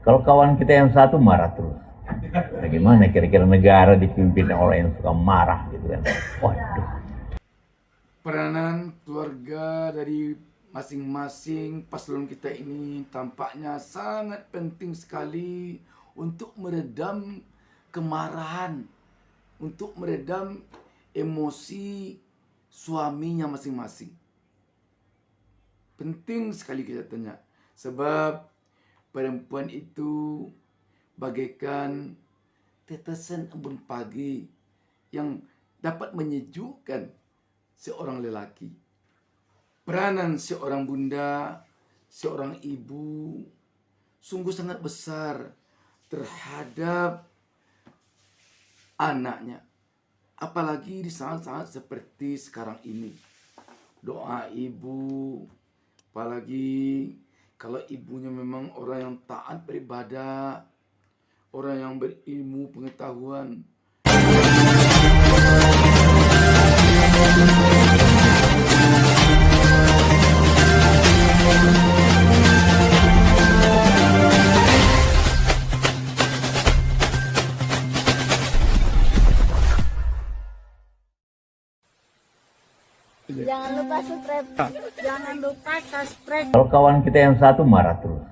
Kalau kawan kita yang satu marah terus, bagaimana kira-kira negara dipimpin orang yang suka marah gitu kan? Waduh. Peranan keluarga dari masing-masing paslon kita ini tampaknya sangat penting sekali untuk meredam kemarahan, untuk meredam emosi suaminya masing-masing. Penting sekali kita tanya, sebab perempuan itu bagaikan tetesan embun pagi yang dapat menyejukkan seorang lelaki. Peranan seorang bunda, seorang ibu sungguh sangat besar terhadap anaknya. Apalagi di saat-saat seperti sekarang ini. Doa ibu, apalagi kalau ibunya memang orang yang taat beribadah, orang yang berilmu pengetahuan. Jangan lupa subscribe. Jangan lupa subscribe. Kalau kawan kita yang satu marah terus,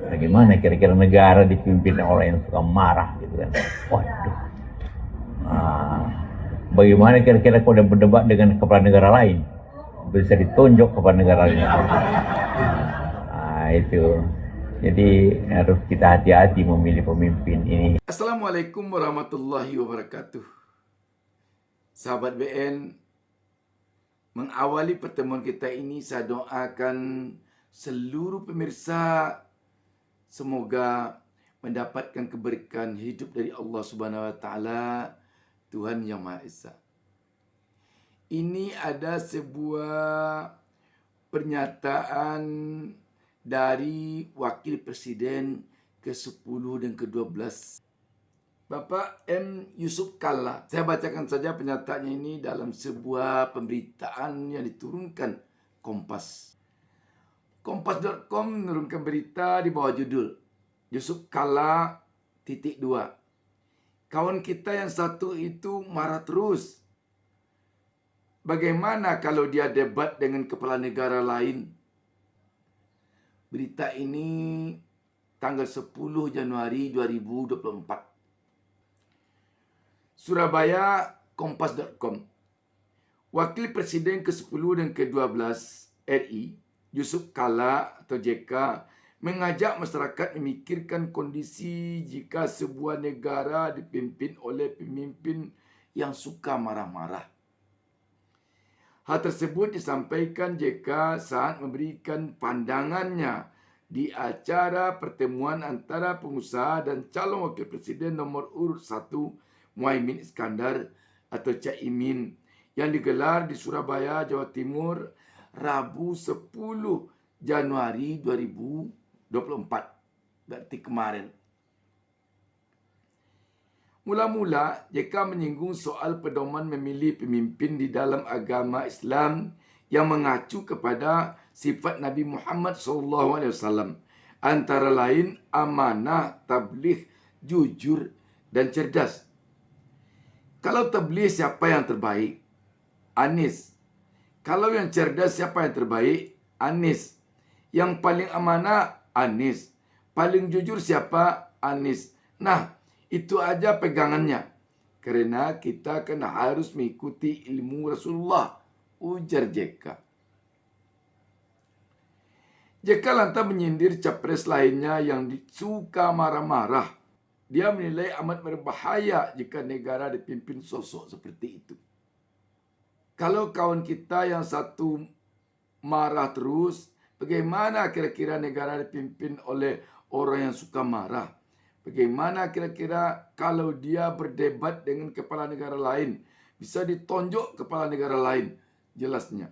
bagaimana kira-kira negara dipimpin orang yang suka marah gitu kan? Waduh. Bagaimana kira-kira kau udah berdebat dengan kepala negara lain? Bisa ditunjuk kepala negara lain. Itu. Jadi harus kita hati-hati memilih pemimpin ini. Assalamualaikum warahmatullahi wabarakatuh. Sahabat BN, mengawali pertemuan kita ini saya doakan seluruh pemirsa semoga mendapatkan keberkahan hidup dari Allah Subhanahu wa taala, Tuhan Yang Maha Esa. Ini ada sebuah pernyataan dari Wakil Presiden ke-10 dan ke-12 Bapak M. Yusuf Kalla. Saya bacakan saja pernyataannya ini dalam sebuah pemberitaan yang diturunkan Kompas. Kompas.com menurunkan berita di bawah judul Yusuf Kalla _2. Kawan kita yang satu itu marah terus. Bagaimana kalau dia debat dengan kepala negara lain? Berita ini tanggal 10 Januari 2024. Surabaya, Kompas.com. Wakil Presiden ke-10 dan ke-12 RI, Yusuf Kalla atau JK, mengajak masyarakat memikirkan kondisi jika sebuah negara dipimpin oleh pemimpin yang suka marah-marah. Hal tersebut disampaikan JK saat memberikan pandangannya di acara pertemuan antara pengusaha dan calon wakil presiden nomor urut 1 Muhaimin Iskandar atau Cak Imin yang digelar di Surabaya, Jawa Timur, Rabu 10 Januari 2024. Berarti kemarin. Mula-mula, JK menyinggung soal pedoman memilih pemimpin di dalam agama Islam yang mengacu kepada sifat Nabi Muhammad SAW. Antara lain amanah, tabligh, jujur, dan cerdas. Kalau tabligh siapa yang terbaik? Anies. Kalau yang cerdas siapa yang terbaik? Anies. Yang paling amanah? Anies. Paling jujur siapa? Anies. Nah, itu aja pegangannya. Karena kita kan harus mengikuti ilmu Rasulullah, ujar JK. JK lantas menyindir capres lainnya yang suka marah-marah. Dia menilai amat berbahaya jika negara dipimpin sosok seperti itu. Kalau kawan kita yang satu marah terus, bagaimana kira-kira negara dipimpin oleh orang yang suka marah? Bagaimana kira-kira kalau dia berdebat dengan kepala negara lain? Bisa ditonjok kepala negara lain, jelasnya.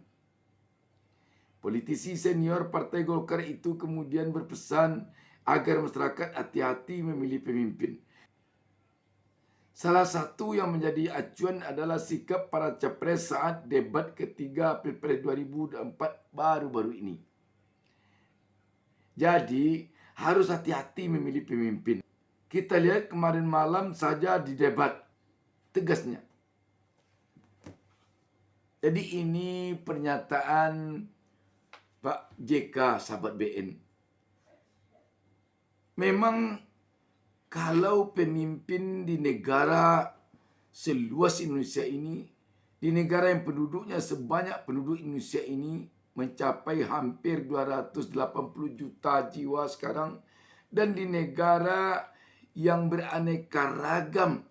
Politisi senior Partai Golkar itu kemudian berpesan agar masyarakat hati-hati memilih pemimpin. Salah satu yang menjadi acuan adalah sikap para capres saat debat ketiga Pilpres 2024 baru-baru ini. Jadi, harus hati-hati memilih pemimpin. Kita lihat kemarin malam saja di debat, tegasnya. Jadi ini pernyataan Pak JK, sahabat BN. Memang kalau pemimpin di negara seluas Indonesia ini, di negara yang penduduknya sebanyak penduduk Indonesia ini, mencapai hampir 280 juta jiwa sekarang, dan di negara yang beraneka ragam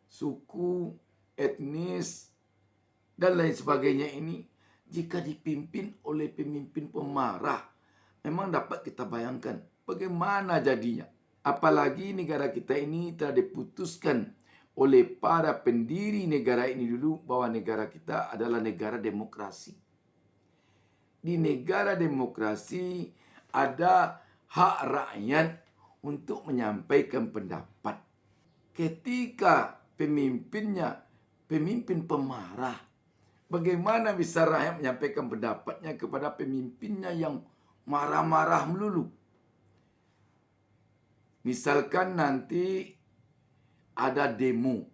suku, etnis, dan lain sebagainya ini, jika dipimpin oleh pemimpin pemarah, memang dapat kita bayangkan bagaimana jadinya. Apalagi negara kita ini telah diputuskan oleh para pendiri negara ini dulu bahwa negara kita adalah negara demokrasi. Di negara demokrasi ada hak rakyat untuk menyampaikan pendapat. Ketika pemimpinnya pemimpin pemarah, bagaimana bisa rakyat menyampaikan pendapatnya kepada pemimpinnya yang marah-marah melulu? Misalkan nanti ada demo.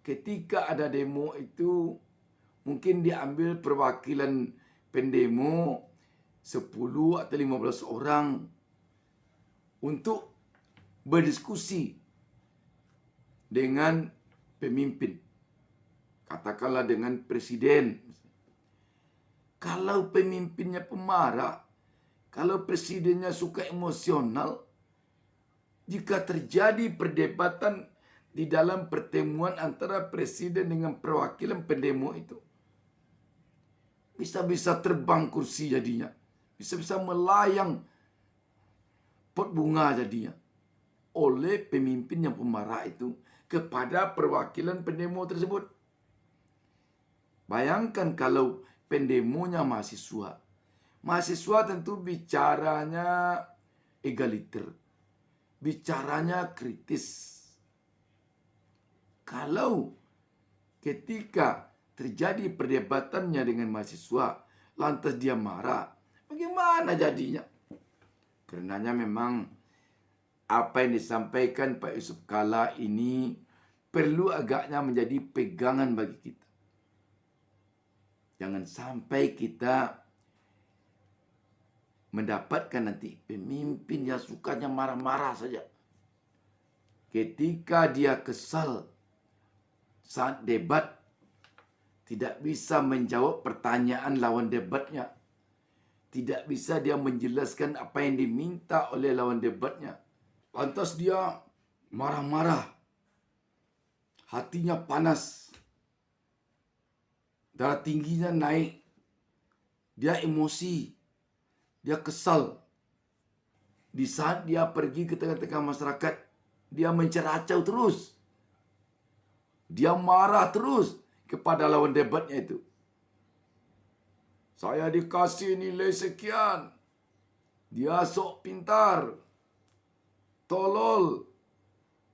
Ketika ada demo itu mungkin diambil perwakilan pendemo 10 atau 15 orang untuk berdiskusi dengan pemimpin. Katakanlah dengan presiden. Kalau pemimpinnya pemarah, kalau presidennya suka emosional, jika terjadi perdebatan di dalam pertemuan antara presiden dengan perwakilan pendemo itu, bisa-bisa terbang kursi jadinya. Bisa-bisa melayang pot bunga jadinya. Oleh pemimpin yang pemarah itu kepada perwakilan pendemo tersebut. Bayangkan kalau pendemonya mahasiswa. Mahasiswa tentu bicaranya egaliter. Bicaranya kritis. Kalau ketika terjadi perdebatannya dengan mahasiswa, lantas dia marah, bagaimana jadinya? Karenanya memang apa yang disampaikan Pak Yusuf Kalla ini perlu agaknya menjadi pegangan bagi kita. Jangan sampai kita mendapatkan nanti pemimpin yang sukanya marah-marah saja. Ketika dia kesal saat debat, tidak bisa menjawab pertanyaan lawan debatnya. Tidak bisa dia menjelaskan apa yang diminta oleh lawan debatnya. Lantas dia marah-marah. Hatinya panas. Darah tingginya naik. Dia emosi. Dia kesal. Di saat dia pergi ke tengah-tengah masyarakat, dia menceracau terus. Dia marah terus kepada lawan debatnya itu. Saya dikasih nilai sekian. Dia sok pintar. Tolol.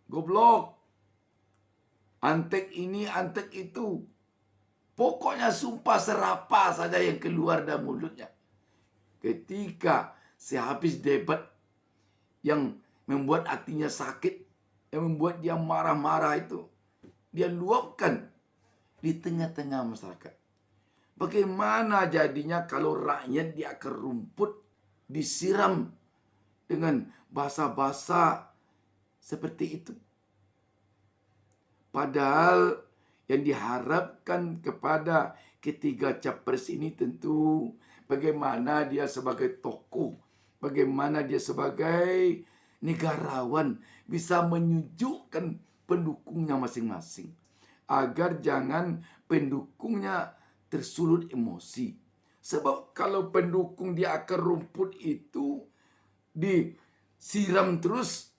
Goblok. Antek ini, antek itu. Pokoknya sumpah serapah saja yang keluar dari mulutnya. Ketika sehabis debat yang membuat hatinya sakit, yang membuat dia marah-marah itu, dia luapkan di tengah-tengah masyarakat. Bagaimana jadinya kalau rakyat di akar rumput disiram dengan bahasa-bahasa seperti itu? Padahal yang diharapkan kepada ketiga capres ini tentu bagaimana dia sebagai tokoh, bagaimana dia sebagai negarawan bisa menyejukkan pendukungnya masing-masing. Agar jangan pendukungnya tersulut emosi. Sebab kalau pendukung di akar rumput itu disiram terus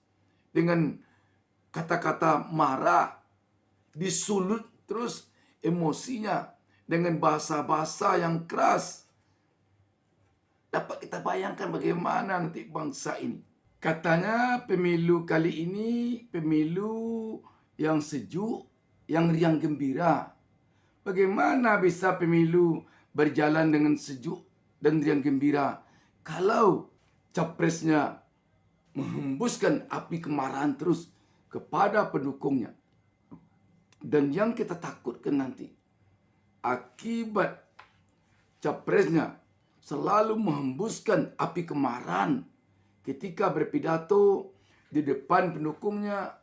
dengan kata-kata marah, disulut terus emosinya dengan bahasa-bahasa yang keras, dapat kita bayangkan bagaimana nanti bangsa ini. Katanya pemilu kali ini pemilu yang sejuk, yang riang gembira. Bagaimana bisa pemilu berjalan dengan sejuk dan riang gembira kalau capresnya menghembuskan api kemarahan terus kepada pendukungnya. Dan yang kita takutkan nanti, akibat capresnya selalu menghembuskan api kemarahan ketika berpidato di depan pendukungnya,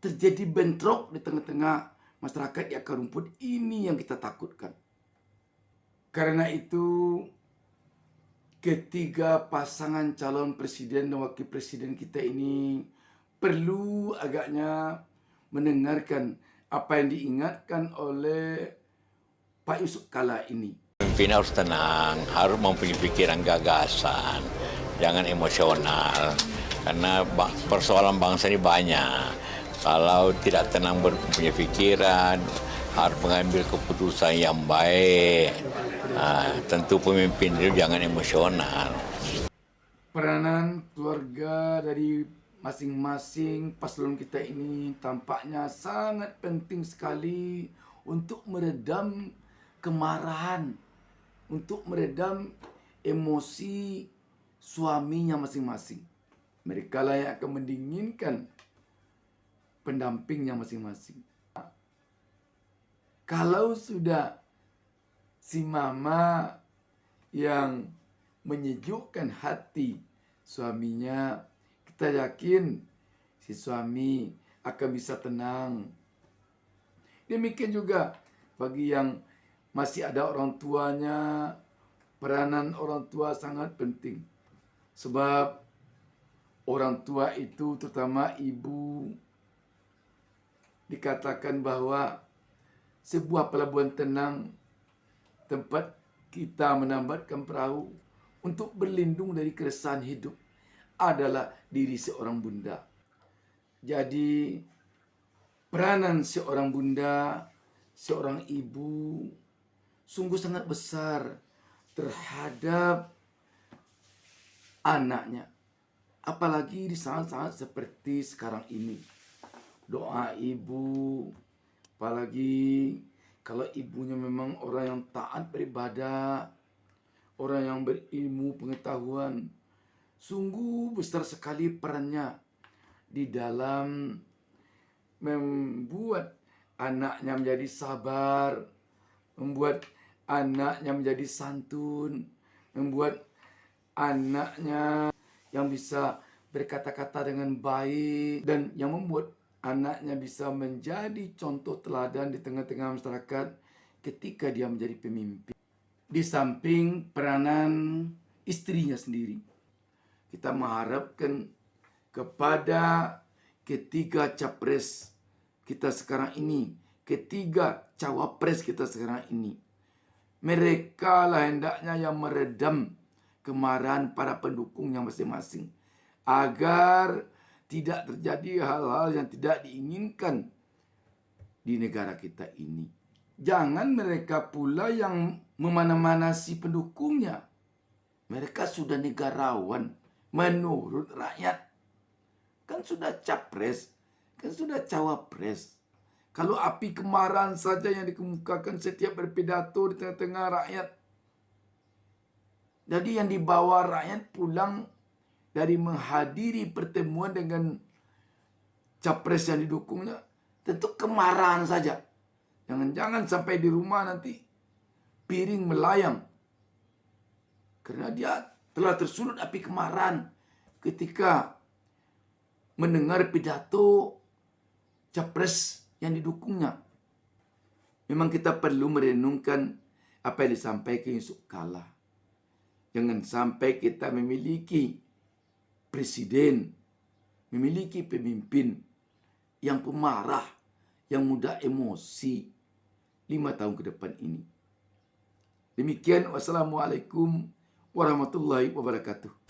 terjadi bentrok di tengah-tengah masyarakat di akar rumput. Ini yang kita takutkan. Karena itu, ketiga pasangan calon presiden dan wakil presiden kita ini perlu agaknya mendengarkan apa yang diingatkan oleh Pak Yusuf Kalla ini. Pemimpin harus tenang, harus mempunyai pikiran gagasan, jangan emosional. Karena persoalan bangsa ini banyak. Kalau tidak tenang mempunyai pikiran, harus mengambil keputusan yang baik. Tentu pemimpin itu jangan emosional. Peranan keluarga dari masing-masing paslon kita ini tampaknya sangat penting sekali untuk meredam kemarahan, untuk meredam emosi suaminya masing-masing. Mereka lah yang akan mendinginkan pendampingnya masing-masing. Kalau sudah si mama yang menyejukkan hati suaminya, kita yakin si suami akan bisa tenang. Demikian juga bagi yang masih ada orang tuanya, peranan orang tua sangat penting. Sebab orang tua itu, terutama ibu, dikatakan bahwa sebuah pelabuhan tenang, tempat kita menambatkan perahu untuk berlindung dari keresahan hidup, adalah diri seorang bunda. Jadi peranan seorang bunda, seorang ibu sungguh sangat besar terhadap anaknya. Apalagi di saat-saat seperti sekarang ini. Doa ibu, apalagi kalau ibunya memang orang yang taat beribadah, orang yang berilmu pengetahuan, sungguh besar sekali perannya di dalam membuat anaknya menjadi sabar, membuat anaknya menjadi santun, membuat anaknya yang bisa berkata-kata dengan baik, dan yang membuat anaknya bisa menjadi contoh teladan di tengah-tengah masyarakat ketika dia menjadi pemimpin. Di samping peranan istrinya sendiri, kita mengharapkan kepada ketiga capres kita sekarang ini, ketiga cawapres kita sekarang ini, mereka lah hendaknya yang meredam kemarahan para pendukungnya masing-masing, agar tidak terjadi hal-hal yang tidak diinginkan di negara kita ini. Jangan mereka pula yang memana-manasi pendukungnya. Mereka sudah negarawan menurut rakyat. Kan sudah capres, kan sudah cawapres. Kalau api kemarahan saja yang dikemukakan setiap berpidato di tengah-tengah rakyat, jadi yang dibawa rakyat pulang dari menghadiri pertemuan dengan capres yang didukungnya, tentu kemarahan saja. Jangan-jangan sampai di rumah nanti piring melayang. Karena dia telah tersulut api kemarahan ketika mendengar pidato capres yang didukungnya. Memang kita perlu merenungkan apa yang disampaikan Yusuf Kalla. Jangan sampai kita memiliki presiden, memiliki pemimpin yang pemarah, yang mudah emosi 5 tahun ke depan ini. Demikian, wassalamualaikum warahmatullahi wabarakatuh.